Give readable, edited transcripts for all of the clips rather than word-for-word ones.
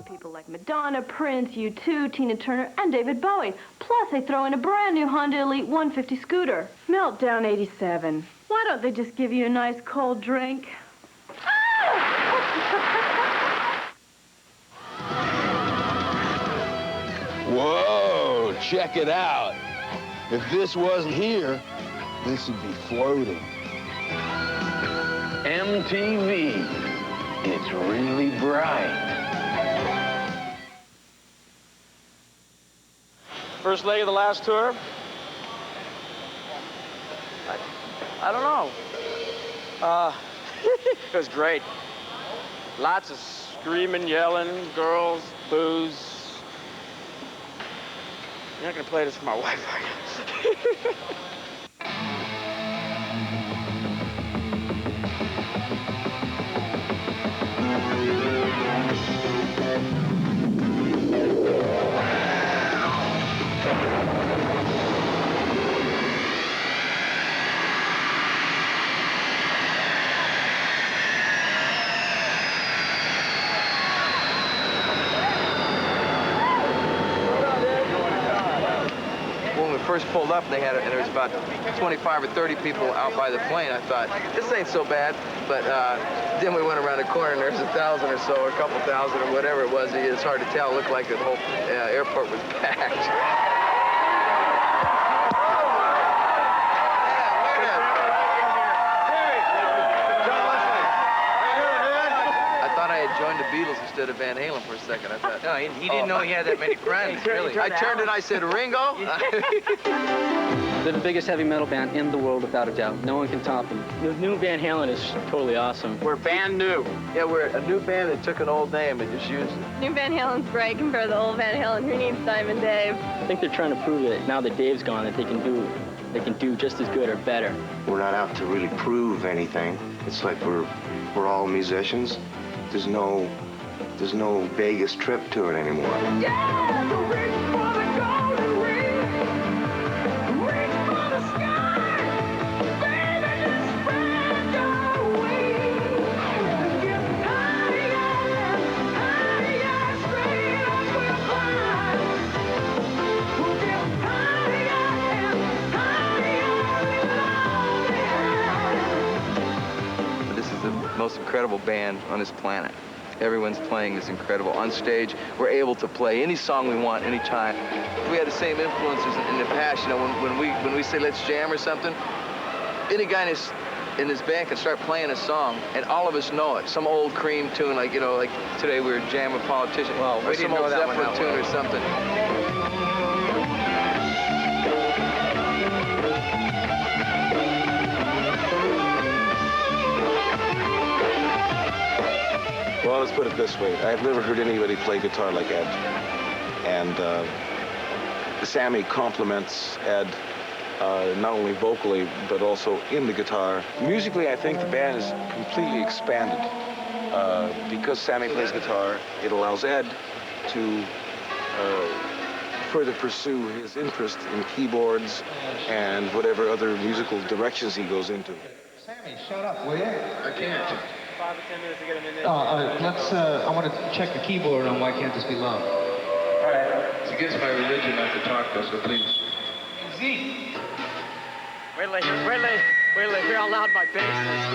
from people like Madonna, Prince, U2, Tina Turner, and David Bowie. Plus, they throw in a brand new Honda Elite 150 scooter. Meltdown 87. Why don't they just give you a nice cold drink? Whoa, check it out. If this wasn't here, this would be floating. MTV. It's really bright. First leg of the last tour? I don't know. It was great. Lots of screaming, yelling, girls, booze. You're not gonna play this for my wife, are you? First pulled up, and there was about 25 or 30 people out by the plane. I thought, this ain't so bad. But then we went around the corner, and there's 1,000 or so, or a couple thousand, or whatever it was. It's hard to tell. It looked like the whole airport was packed. Joined the Beatles instead of Van Halen for a second. I thought. No, he didn't know he had that many friends, really. I turned and I said, Ringo? They're the biggest heavy metal band in the world, without a doubt. No one can top them. The new Van Halen is totally awesome. We're band new. Yeah, we're a new band that took an old name and just used it. New Van Halen's bright compared to the old Van Halen. Who needs Simon Dave? I think they're trying to prove that now that Dave's gone, that they can do just as good or better. We're not out to really prove anything. It's like we're all musicians. There's no Vegas trip to it anymore. Yeah, reach for the golden ring. Reach for the sky. Baby, just spread your wings. Get higher, higher, straight up we'll fly. We'll get higher and higher. This is the most incredible band on this planet. Everyone's playing is incredible. On stage, we're able to play any song we want, anytime. We had the same influences in the past. You know, when we say let's jam or something, any guy in this band can start playing a song, and all of us know it. Some old Cream tune, like like today we were jamming Politician, well, or some old Zeppelin tune or something. Well, let's put it this way. I've never heard anybody play guitar like Ed. And Sammy compliments Ed not only vocally, but also in the guitar. Musically, I think the band is completely expanded. Because Sammy plays guitar, it allows Ed to further pursue his interest in keyboards and whatever other musical directions he goes into. Sammy, shut up, will you? I can't. 5 or 10 minutes to get him in there. I want to check the keyboard on Why Can't This Be Love. All right. It's against my religion not to talk to, so please. Zeke. Wait till they hear how loud my bass is.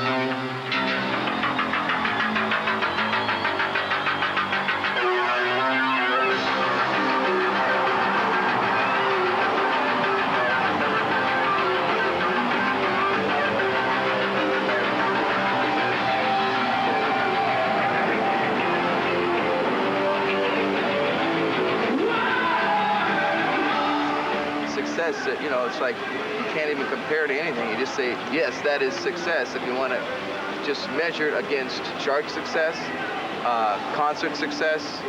Success, you know, it's like you can't even compare to anything. You just say, yes, that is success. If you want to just measure it against chart success, concert success.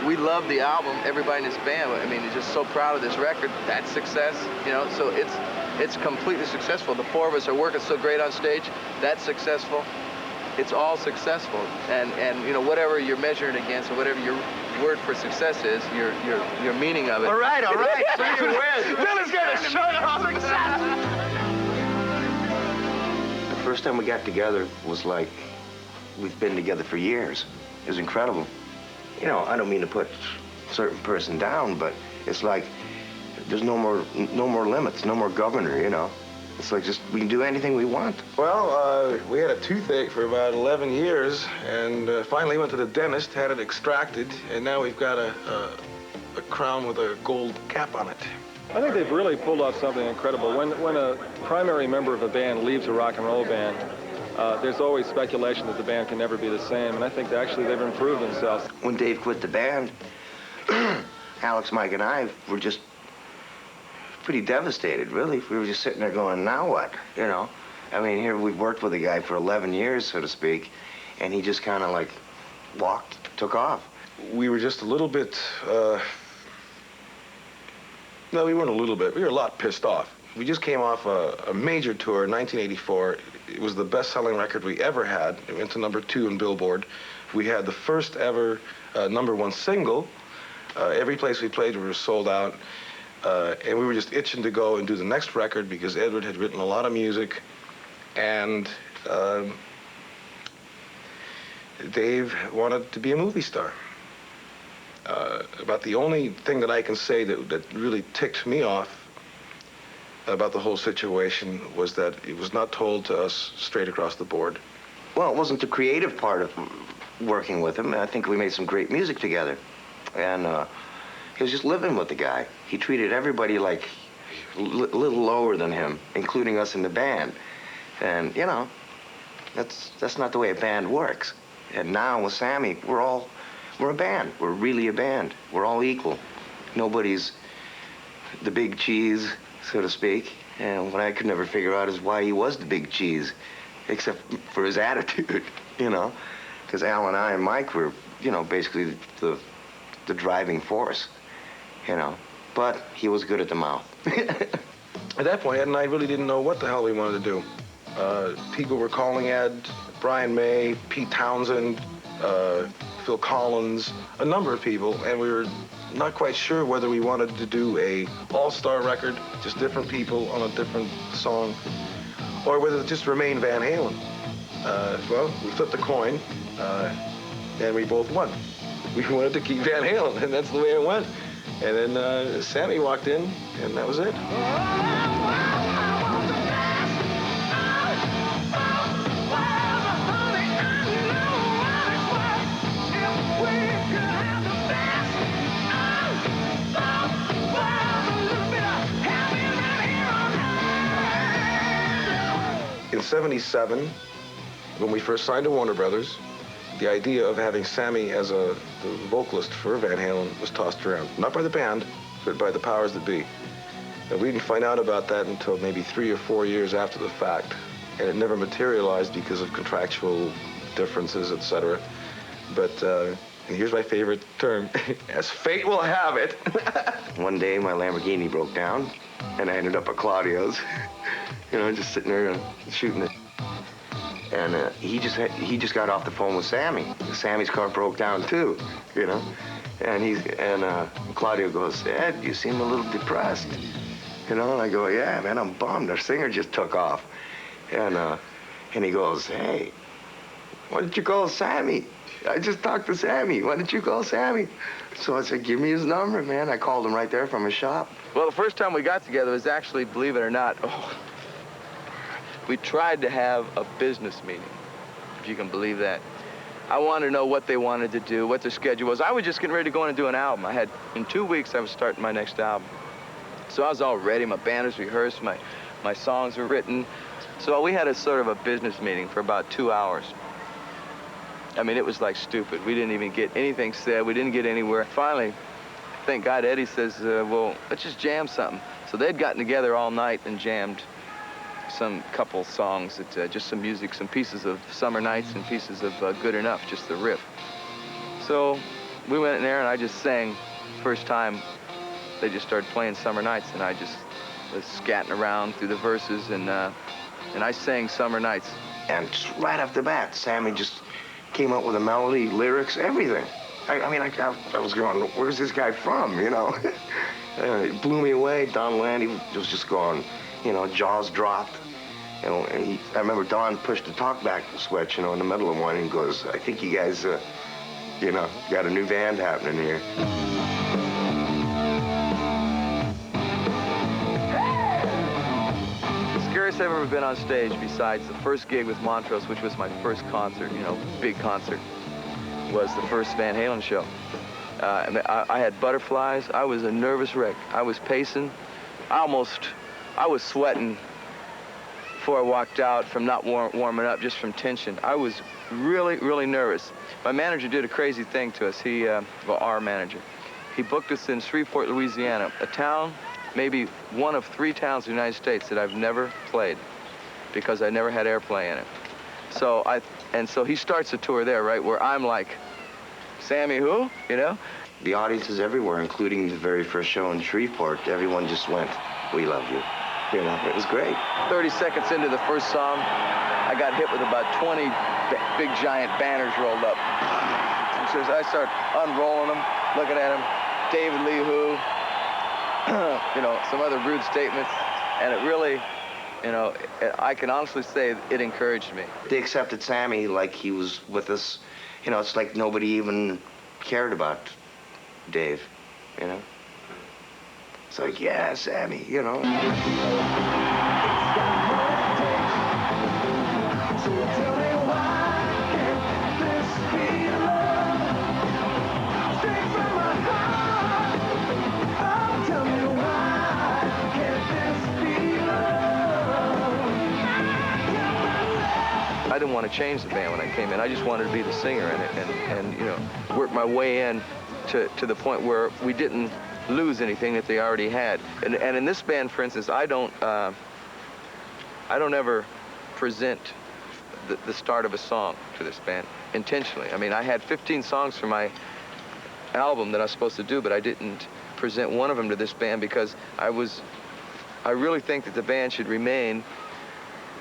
We love the album. Everybody in this band, I mean, is just so proud of this record. That's success, you know. So it's completely successful. The four of us are working so great on stage. That's successful. It's all successful. And you know, whatever you're measuring it against, or whatever your word for success is, your meaning of it. All right. So you win. Billy's gonna show you all success. The first time we got together was like we've been together for years. It was incredible. you know, I don't mean to put a certain person down, but it's like there's no more limits, no more governor, you know. It's like just we can do anything we want. Well, we had a toothache for about 11 years, and finally went to the dentist, had it extracted, and now we've got a crown with a gold cap on it. I think they've really pulled off something incredible. When a primary member of a band leaves a rock and roll band, there's always speculation that the band can never be the same, and I think actually they've improved themselves. When Dave quit the band, Alex, Mike, and I were just pretty devastated, really. We were just sitting there going, now what, you know? I mean, here we've worked with a guy for 11 years, so to speak, and he just kind of like took off. We were just a little bit, no, we weren't a little bit. We were a lot pissed off. We just came off a major tour in 1984. It was the best-selling record we ever had. It went to #2 in Billboard. We had the first ever #1 single. Every place we played, we were sold out. And we were just itching to go and do the next record because Edward had written a lot of music. And Dave wanted to be a movie star. About the only thing that I can say that really ticked me off about the whole situation was that it was not told to us straight across the board. Well, it wasn't the creative part of working with him. I think we made some great music together. And he was just living with the guy. He treated everybody like a little lower than him, including us in the band. And, you know, that's not the way a band works. And now with Sammy, we're a band. We're really a band. We're all equal. Nobody's the big cheese, so to speak. And what I could never figure out is why he was the big cheese, except for his attitude, you know? Because Al and I and Mike were, you know, basically the driving force, you know? But he was good at the mouth. At that point, Ed and I really didn't know what the hell we wanted to do. People were calling Ed, Brian May, Pete Townsend, Phil Collins, a number of people, and we were not quite sure whether we wanted to do a all-star record, just different people on a different song, or whether it just remain Van Halen. Well, we flipped a coin, and we both won. We wanted to keep Van Halen, and that's the way it went. And then Sammy walked in, and that was it. In '77, when we first signed to Warner Brothers, the idea of having Sammy as the vocalist for Van Halen was tossed around. Not by the band, but by the powers that be. And we didn't find out about that until maybe 3 or 4 years after the fact. And it never materialized because of contractual differences, etc. But, and here's my favorite term, as fate will have it. One day, my Lamborghini broke down, and I ended up at Claudio's. You know, just sitting there shooting it. And he just got off the phone with Sammy. Sammy's car broke down too, you know. And Claudio goes, Ed, you seem a little depressed, you know. And I go, yeah, man, I'm bummed. Our singer just took off. And he goes, hey, why didn't you call Sammy? I just talked to Sammy. Why didn't you call Sammy? So I said, give me his number, man. I called him right there from his shop. Well, the first time we got together was actually, believe it or not, we tried to have a business meeting, if you can believe that. I wanted to know what they wanted to do, what their schedule was. I was just getting ready to go in and do an album. In 2 weeks, I was starting my next album. So I was all ready. My band was rehearsed. My songs were written. So we had a sort of a business meeting for about 2 hours. I mean, it was like stupid. We didn't even get anything said. We didn't get anywhere. Finally, thank God, Eddie says, well, let's just jam something. So they'd gotten together all night and jammed some couple songs, just some music, some pieces of Summer Nights and pieces of Good Enough, just the riff. So we went in there and I just sang. First time they just started playing Summer Nights and I just was scatting around through the verses and I sang Summer Nights. And right off the bat, Sammy just came up with a melody, lyrics, everything. I mean, I was going, where's this guy from, you know? It blew me away. Don Landy was just going, you know, jaws dropped. You know, and I remember Don pushed the talkback switch, you know, in the middle of one and goes, I think you guys You know, got a new band happening here. The scariest I've ever been on stage, besides the first gig with Montrose, which was my first concert, you know, big concert, was the first Van Halen show. I had butterflies. I was a nervous wreck. I was pacing. I was sweating before I walked out from not warming up, just from tension. I was really, really nervous. My manager did a crazy thing to us. Our manager, he booked us in Shreveport, Louisiana, a town, maybe one of 3 towns in the United States that I've never played because I never had airplay in it. So he starts the tour there, right, where I'm like, Sammy who, you know? The audiences everywhere, including the very first show in Shreveport, everyone just went, "We love you." You know, it was great. 30 seconds into the first song, I got hit with about 20 big giant banners rolled up. So I start unrolling them, looking at them, David Lee who, you know, some other rude statements, and it really, you know, I can honestly say it encouraged me. They accepted Sammy like he was with us. You know, it's like nobody even cared about Dave, you know? It's like, yeah, Sammy, you know? I didn't want to change the band when I came in. I just wanted to be the singer in it and you know, work my way in to the point where we didn't lose anything that they already had. And in this band, for instance, I don't ever present the start of a song to this band intentionally. I mean, I had 15 songs for my album that I was supposed to do, but I didn't present one of them to this band because I really think that the band should remain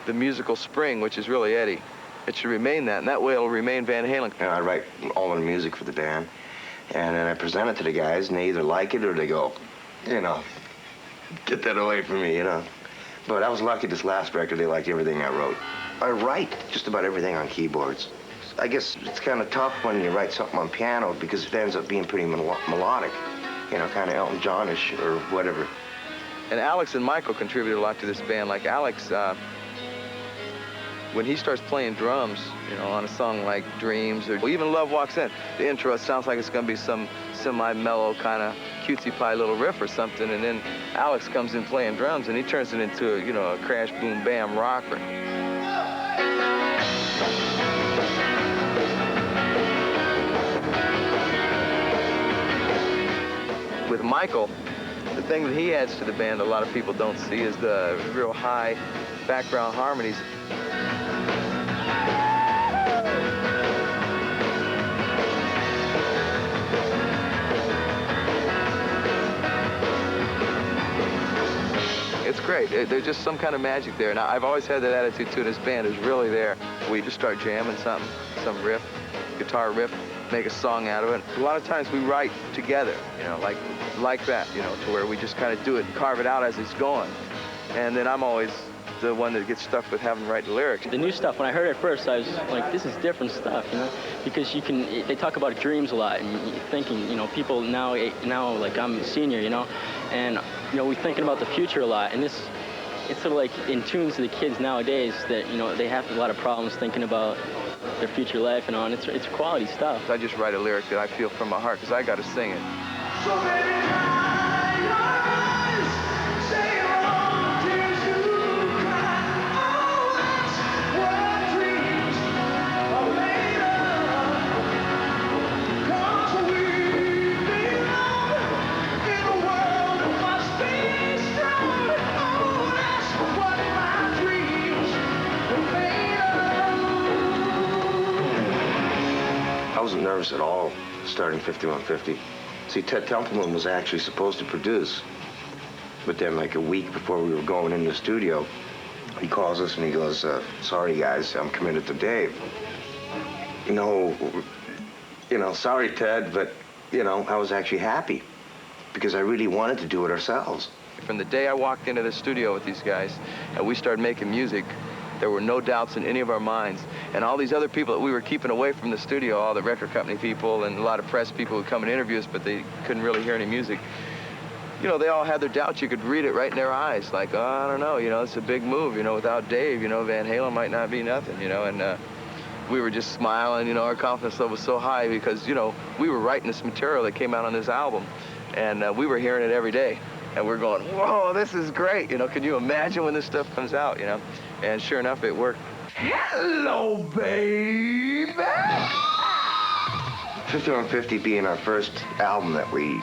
the musical spring, which is really Eddie. It should remain that, and that way it'll remain Van Halen. You know, I write all the music for the band, and then I present it to the guys, and they either like it or they go, you know, get that away from me, you know. But I was lucky this last record, they liked everything I wrote. I write just about everything on keyboards. I guess it's kind of tough when you write something on piano because it ends up being pretty melodic, you know, kind of Elton John-ish or whatever. And Alex and Michael contributed a lot to this band. Like Alex, when he starts playing drums, you know, on a song like Dreams or even Love Walks In, the intro, it sounds like it's going to be some semi-mellow kind of cutesy pie little riff or something, and then Alex comes in playing drums and he turns it into a, you know, a crash boom bam rocker. With Michael, the thing that he adds to the band a lot of people don't see is the real high background harmonies. It's great. There's just some kind of magic there. Now, I've always had that attitude, too, and this band is really there. We just start jamming something, some riff, guitar riff, make a song out of it. A lot of times we write together, you know, like that, you know, to where we just kind of do it and carve it out as it's going. And then I'm always the one that gets stuck with having to write the lyrics. The new stuff, when I heard it first, I was like, this is different stuff, you know? Because they talk about dreams a lot, and you're thinking, you know, people now, like I'm a senior, you know? And, you know, we're thinking about the future a lot, and it's sort of like in tune to the kids nowadays that, you know, they have a lot of problems thinking about their future life and on. It's quality stuff. I just write a lyric that I feel from my heart, because I got to sing it. So baby, dry your eyes, say all the tears you cry. Oh, that's what dreams are made of. 'Cause we belong in a world that must be strong. Oh, that's what my dreams are made of. I wasn't nervous at all starting 5150. See, Ted Templeman was actually supposed to produce, but then like a week before we were going in the studio, he calls us and he goes, sorry guys, I'm committed to Dave. No, you know, sorry Ted, but, you know, I was actually happy because I really wanted to do it ourselves. From the day I walked into the studio with these guys and we started making music, There were no doubts in any of our minds. And all these other people that we were keeping away from the studio, all the record company people and a lot of press people would come and interview us, but they couldn't really hear any music. You know, they all had their doubts. You could read it right in their eyes, like, oh, I don't know, you know, it's a big move, you know, without Dave, you know, Van Halen might not be nothing, you know, and we were just smiling, you know, our confidence level was so high because, you know, we were writing this material that came out on this album, and we were hearing it every day, and we're going, whoa, this is great, you know, can you imagine when this stuff comes out, you know, and sure enough, it worked. Hello, baby! 50 on 50 being our first album that we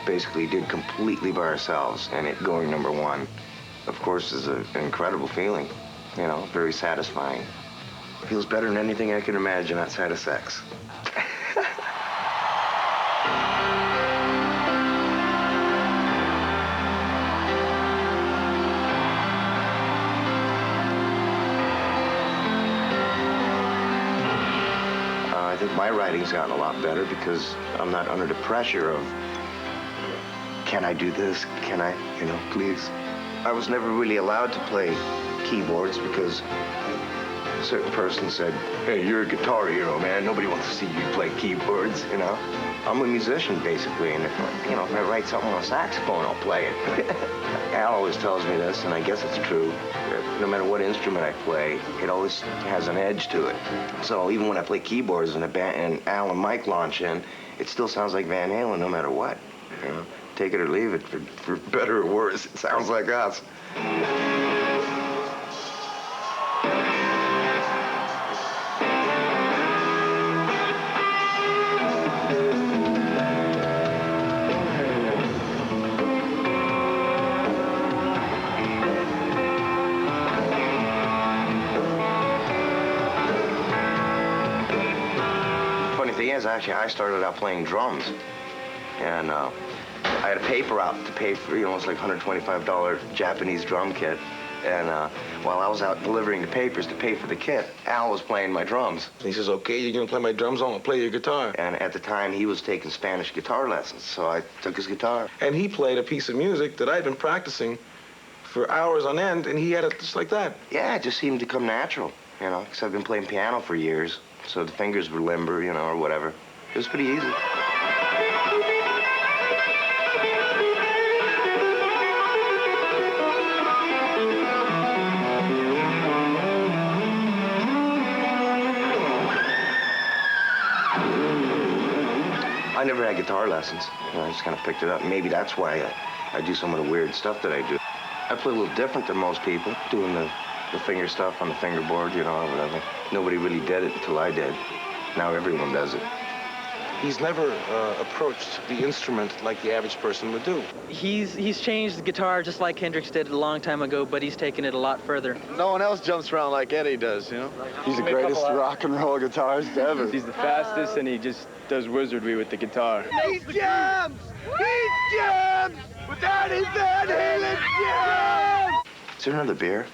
basically did completely by ourselves, and it going #1, of course, is an incredible feeling, you know, very satisfying. Feels better than anything I can imagine outside of sex. I think my writing's gotten a lot better because I'm not under the pressure of, can I do this? Can I, you know, please? I was never really allowed to play keyboards because a certain person said, hey, you're a guitar hero, man. Nobody wants to see you play keyboards, you know? I'm a musician, basically, and if, you know, if I write something on a saxophone, I'll play it. Al always tells me this, and I guess it's true. No matter what instrument I play, it always has an edge to it. So even when I play keyboards and Al and Mike launch in, it still sounds like Van Halen no matter what. You know? Take it or leave it, for better or worse, it sounds like us. Actually, I started out playing drums, and I had a paper out to pay for, you know, it's like $125 Japanese drum kit, and while I was out delivering the papers to pay for the kit, Al was playing my drums. He says, okay, you're gonna play my drums, I'm gonna play your guitar. And at the time, he was taking Spanish guitar lessons, so I took his guitar. And he played a piece of music that I'd been practicing for hours on end, and he had it just like that. Yeah, it just seemed to come natural, you know, because I've been playing piano for years. So the fingers were limber, you know, or whatever. It was pretty easy. I never had guitar lessons. You know, I just kind of picked it up. Maybe that's why I do some of the weird stuff that I do. I play a little different than most people, doing the finger stuff on the fingerboard, you know, or whatever. Nobody really did it until I did. Now everyone does it. He's never approached the instrument like the average person would do. He's changed the guitar just like Hendrix did a long time ago, but he's taken it a lot further. No one else jumps around like Eddie does, you know? He's the greatest rock and roll guitarist ever. He's the fastest, and he just does wizardry with the guitar. He jams! He jams! But that is Van Halen jam! Is there another beer?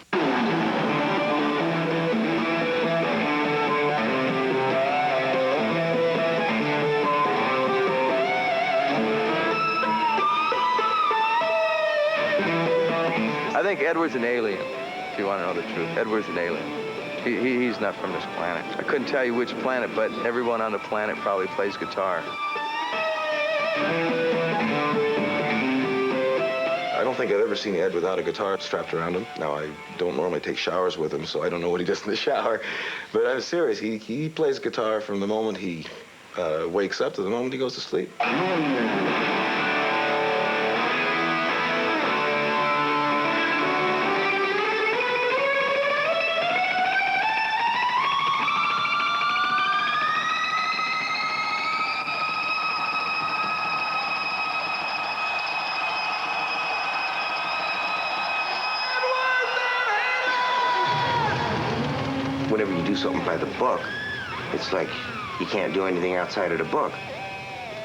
I think Edward's an alien, if you want to know the truth. Edward's an alien. He's not from this planet. I couldn't tell you which planet, but everyone on the planet probably plays guitar. I don't think I've ever seen Ed without a guitar strapped around him. Now, I don't normally take showers with him, so I don't know what he does in the shower. But I'm serious. He plays guitar from the moment he wakes up to the moment he goes to sleep. Whenever you do something by the book, it's like you can't do anything outside of the book.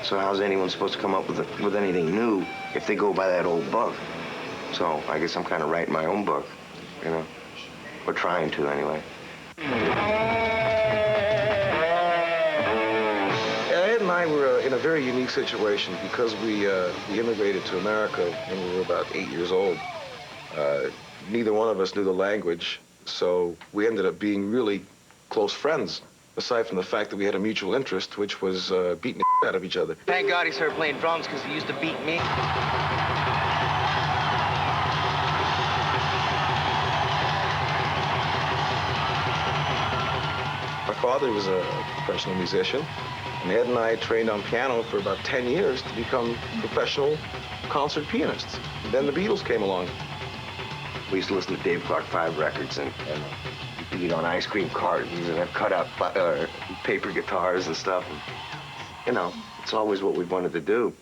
So how's anyone supposed to come up with anything new if they go by that old book? So I guess I'm kind of writing my own book, you know, or trying to anyway. Ed and I were in a very unique situation because we immigrated to America when we were about 8 years old. neither one of us knew the language, so we ended up being really close friends, aside from the fact that we had a mutual interest, which was beating the out of each other. Thank God he started playing drums because he used to beat me. My father was a professional musician, and Ed and I trained on piano for about 10 years to become professional concert pianists. And then the Beatles came along. We used to listen to Dave Clark 5 records and beat on ice cream cartons and have cut out paper guitars and stuff. And, you know, it's always what we wanted to do.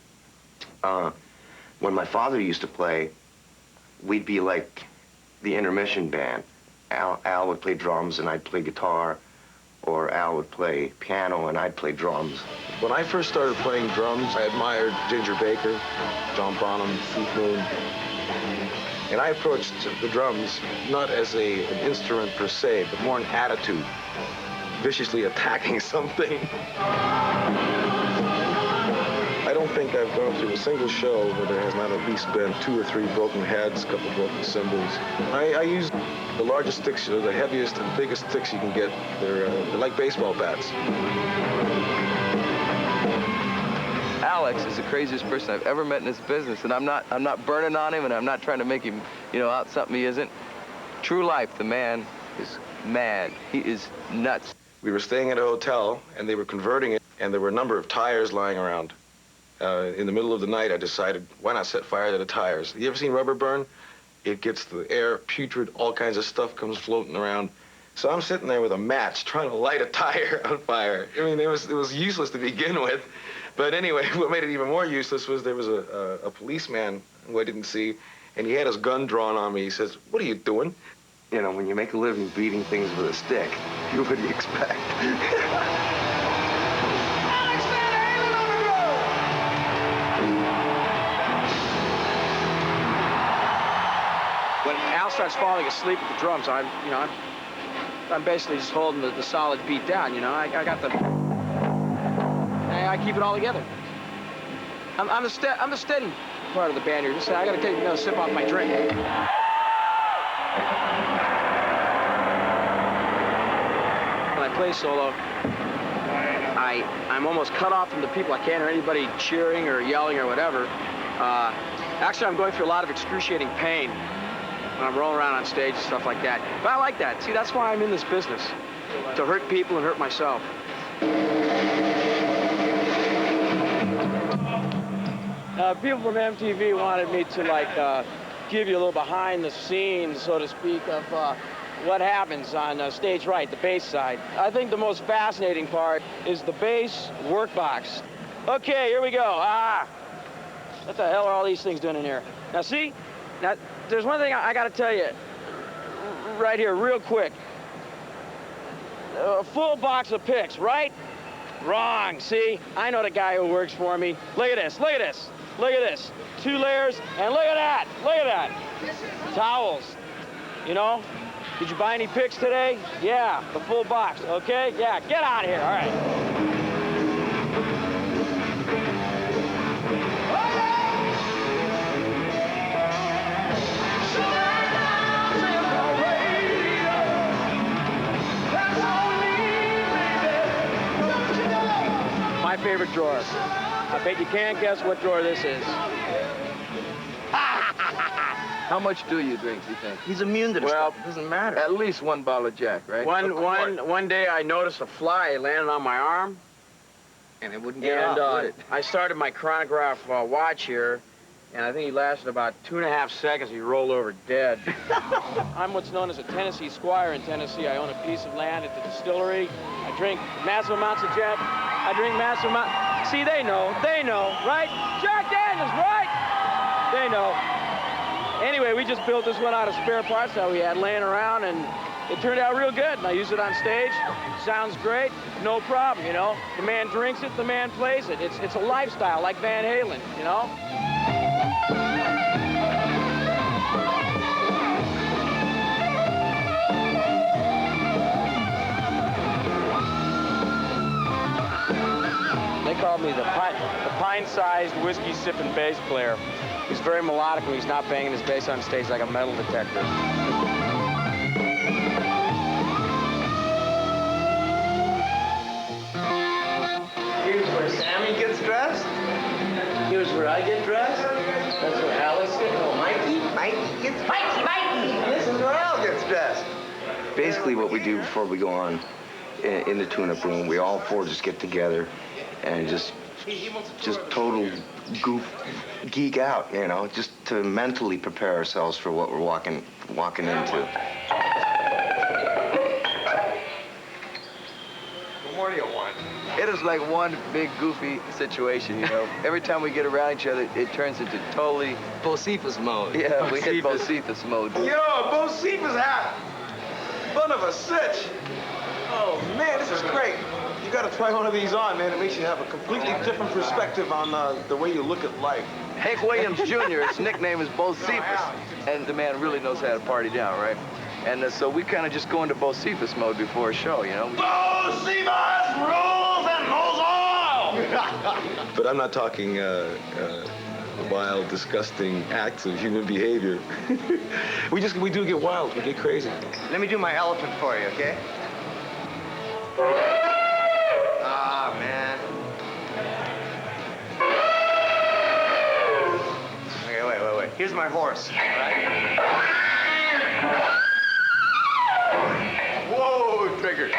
When my father used to play, we'd be like the intermission band. Al would play drums and I'd play guitar, or Al would play piano and I'd play drums. When I first started playing drums, I admired Ginger Baker, John Bonham, Keith Moon. And I approached the drums not as an instrument per se, but more an attitude, viciously attacking something. I don't think I've gone through a single show where there has not at least been 2 or 3 broken heads, a couple broken cymbals. I use the largest sticks, the heaviest and biggest sticks you can get. They're like baseball bats. Alex is the craziest person I've ever met in this business, and I'm not burning on him, and I'm not trying to make him, out something he isn't. True life, the man is mad. He is nuts. We were staying at a hotel, and they were converting it, and there were a number of tires lying around. In the middle of the night, I decided, why not set fire to the tires? You ever seen rubber burn? It gets the air putrid, all kinds of stuff comes floating around. So I'm sitting there with a match trying to light a tire on fire. I mean, it was useless to begin with. But anyway, what made it even more useless was there was a policeman who I didn't see, and he had his gun drawn on me. He says, "What are you doing?" You know, when you make a living beating things with a stick, what do you expect? When Al starts falling asleep with the drums, I'm basically just holding the solid beat down. I got the. I keep it all together. I'm the steady part of the band here. Just I got to take another sip off my drink. When I play solo, I'm almost cut off from the people. I can't hear anybody cheering or yelling or whatever. Actually, I'm going through a lot of excruciating pain when I'm rolling around on stage and stuff like that. But I like that. See, that's why I'm in this business. To hurt people and hurt myself. People from MTV wanted me to, give you a little behind the scenes, so to speak, of what happens on stage right, the bass side. I think the most fascinating part is the bass workbox. Okay, here we go. What the hell are all these things doing in here? Now, see? Now, there's one thing I got to tell you right here, real quick. A full box of picks, right? Wrong, see? I know the guy who works for me. Look at this, look at this, look at this. 2 layers, and look at that, look at that. Towels, Did you buy any picks today? Yeah, the full box, okay? Yeah, get out of here, all right. My favorite drawer. I bet you can't guess what drawer this is. How much do you drink, do you think? He's immune to this stuff. It doesn't matter. At least 1 bottle of Jack, right? One day I noticed a fly landing on my arm. And it wouldn't get off, would it? I started my chronograph watch here, and I think he lasted about 2.5 seconds. He rolled over dead. I'm what's known as a Tennessee squire in Tennessee. I own a piece of land at the distillery. I drink massive amounts of Jack. I drink massive amounts. See, they know, right? Jack Daniels, right? They know. Anyway, we just built this one out of spare parts that we had laying around, and it turned out real good. And I use it on stage. Sounds great, no problem, The man drinks it, the man plays it. It's a lifestyle like Van Halen, They called me the pint-sized whiskey-sipping bass player. He's very melodic when he's not banging his bass on stage like a metal detector. Here's where Sammy gets dressed. Here's where I get dressed. That's where Alice gets. Oh, Mikey gets. Mikey! And this is where Al gets dressed. Basically, what we do before we go on in the tune-up room, we all four just get together and just total geek out, you know, just to mentally prepare ourselves for what we're walking into. What more do you want? It is like one big goofy situation, you know. Every time we get around each other, it turns into totally Bocephus mode. Yeah, we hit Bocephus mode. Yo, Bocephus hat! Son of a sitch! Oh, man, this is great. You gotta try one of these on, man. It makes you have a completely different perspective on the way you look at life. Hank Williams Jr., his nickname is Bocephus. And the man really knows how to party down, right? And so we kind of just go into Bocephus mode before a show, you know? Bocephus rules and knows all! But I'm not talking wild, disgusting acts of human behavior. we do get wild, we get crazy. Let me do my elephant for you, okay? Ah, man. Okay, wait. Here's my horse, all right? Whoa, trigger.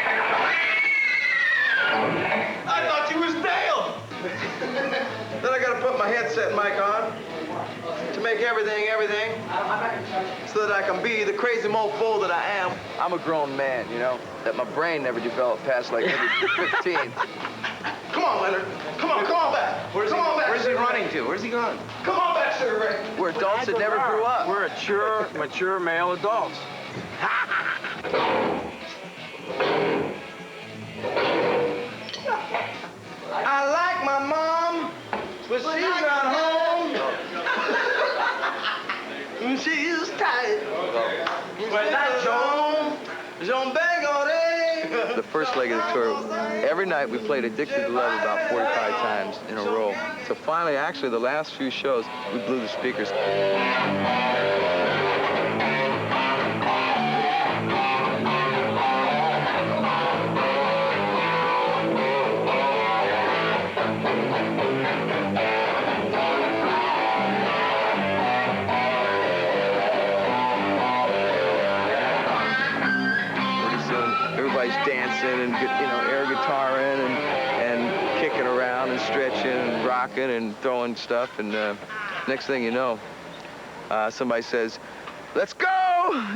I thought you was Dale! Then I gotta put my headset mic on to make everything, so that I can be the crazy mofo that I am. I'm a grown man, you know, that my brain never developed past like maybe 15. Come on, Leonard. Come on back. Where's he running to? Where's he going? Come on back, Sugar Ray. We're adults that never grew up. We're mature male adults. I like my mom, but she's not home. She's tight. But not Jean Bangore. The first leg of the tour, every night we played Addicted to Love about 45 times in a row. So finally, actually, the last few shows, we blew the speakers. Dancing and, you know, air guitaring and kicking around and stretching and rocking and throwing stuff. And next thing you know, somebody says, "Let's go!"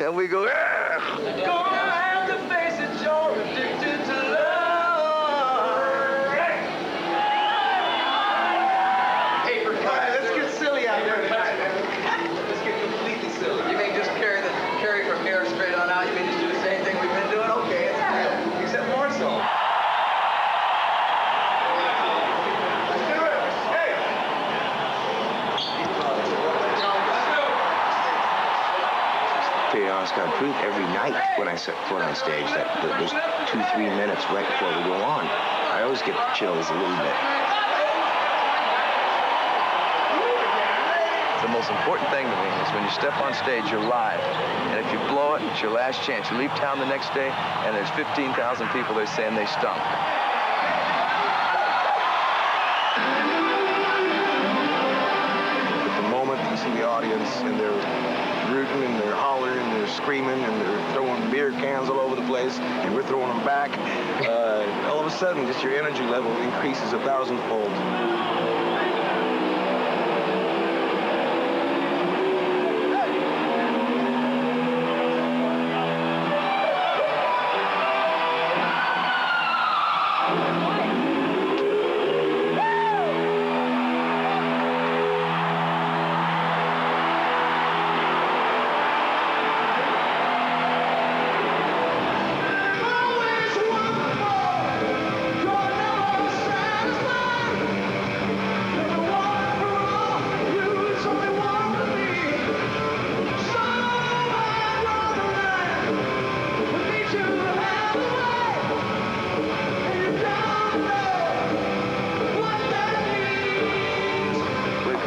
And we go, "Yeah!" Gonna have to face it, you're addicted to love. Hey, for God, let's get silly out here tonight. Let's get completely silly. You mean just carry from here straight on out? You mean just do the same thing we've been doing? Okay, except more so. Let's do it. Hey! To be honest, God, truth, every night when I set foot on stage, those 2-3 minutes right before we go on, I always get the chills a little bit. The most important thing to me is when you step on stage, you're live. And if you blow it, it's your last chance. You leave town the next day, and there's 15,000 people there saying they stunk. At the moment you see the audience and they're rooting and they're hollering and they're screaming and they're throwing beer cans all over the place and we're throwing them back, all of a sudden just your energy level increases 1,000-fold.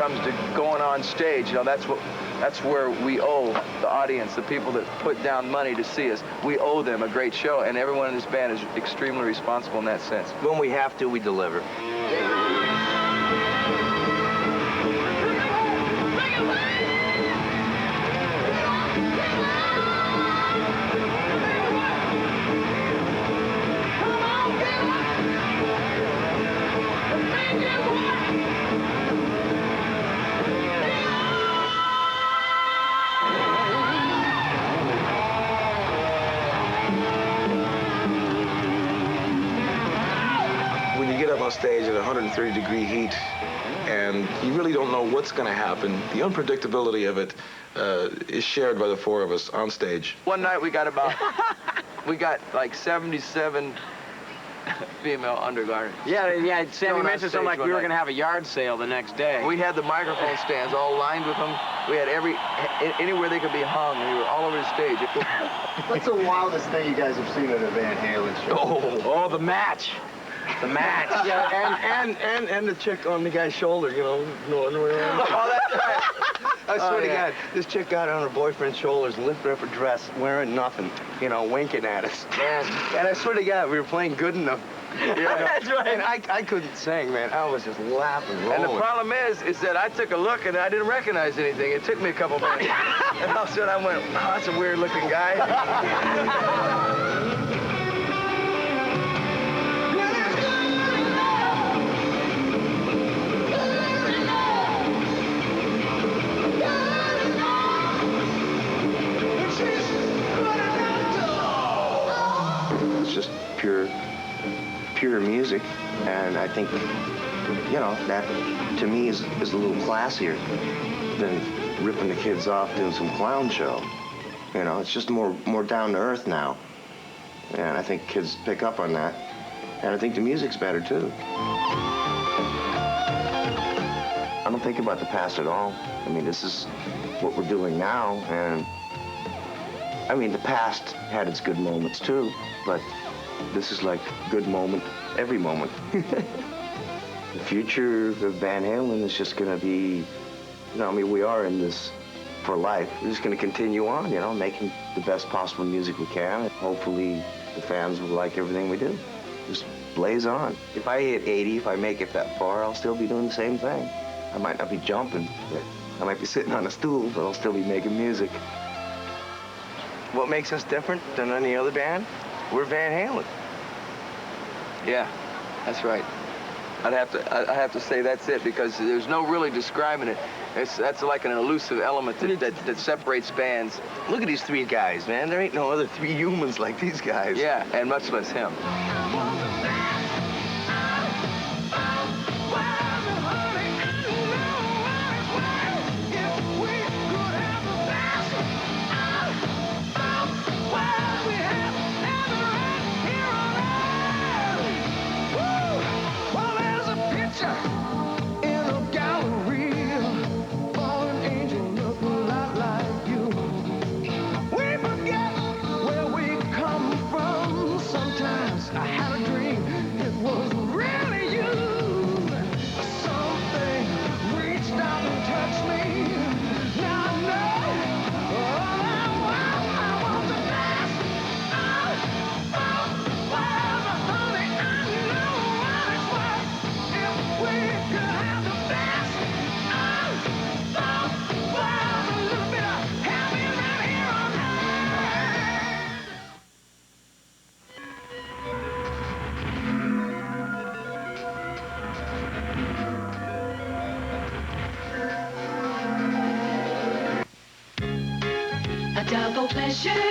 comes to going on stage, you know, that's where we owe the audience, the people that put down money to see us. We owe them a great show, and everyone in this band is extremely responsible in that sense. When we have to, we deliver. Stage at 130-degree heat, and you really don't know what's going to happen. The unpredictability of it is shared by the four of us on stage. One night we got like 77 female undergarments. Yeah, Sammy on mentioned something stage like one we were night. going to have a yard sale the next day. We had the microphone stands all lined with them. We had anywhere they could be hung. We were all over the stage. What's the wildest thing you guys have seen at a Van Halen show? Oh, the match. The match. Yeah, and the chick on the guy's shoulder, you know, going around. Oh, that's right. I swear to God, this chick got on her boyfriend's shoulders, lifted up her dress, wearing nothing, you know, winking at us. Man. And I swear to God, we were playing good enough. Yeah, that's right. And I couldn't sing, man. I was just laughing. And the problem is that I took a look and I didn't recognize anything. It took me a couple minutes. And all of a sudden I went, wow, that's a weird-looking guy. It's just pure music, and I think, you know, that to me is a little classier than ripping the kids off doing some clown show. You know, it's just more down to earth now, and I think kids pick up on that, and I think the music's better too. I don't think about the past at all. I mean, this is what we're doing now, and I mean, the past had its good moments too, but this is like good moment, every moment. The future of Van Halen is just gonna be, you know, I mean, we are in this for life. We're just gonna continue on, you know, making the best possible music we can. And hopefully the fans will like everything we do. Just blaze on. If I hit 80, if I make it that far, I'll still be doing the same thing. I might not be jumping, but I might be sitting on a stool, but I'll still be making music. What makes us different than any other band? We're Van Halen. Yeah, that's right. I'd have to say that's it, because there's no really describing it. That's like an elusive element that separates bands. Look at these three guys, man. There ain't no other three humans like these guys. Yeah, and much less him. Double pleasure.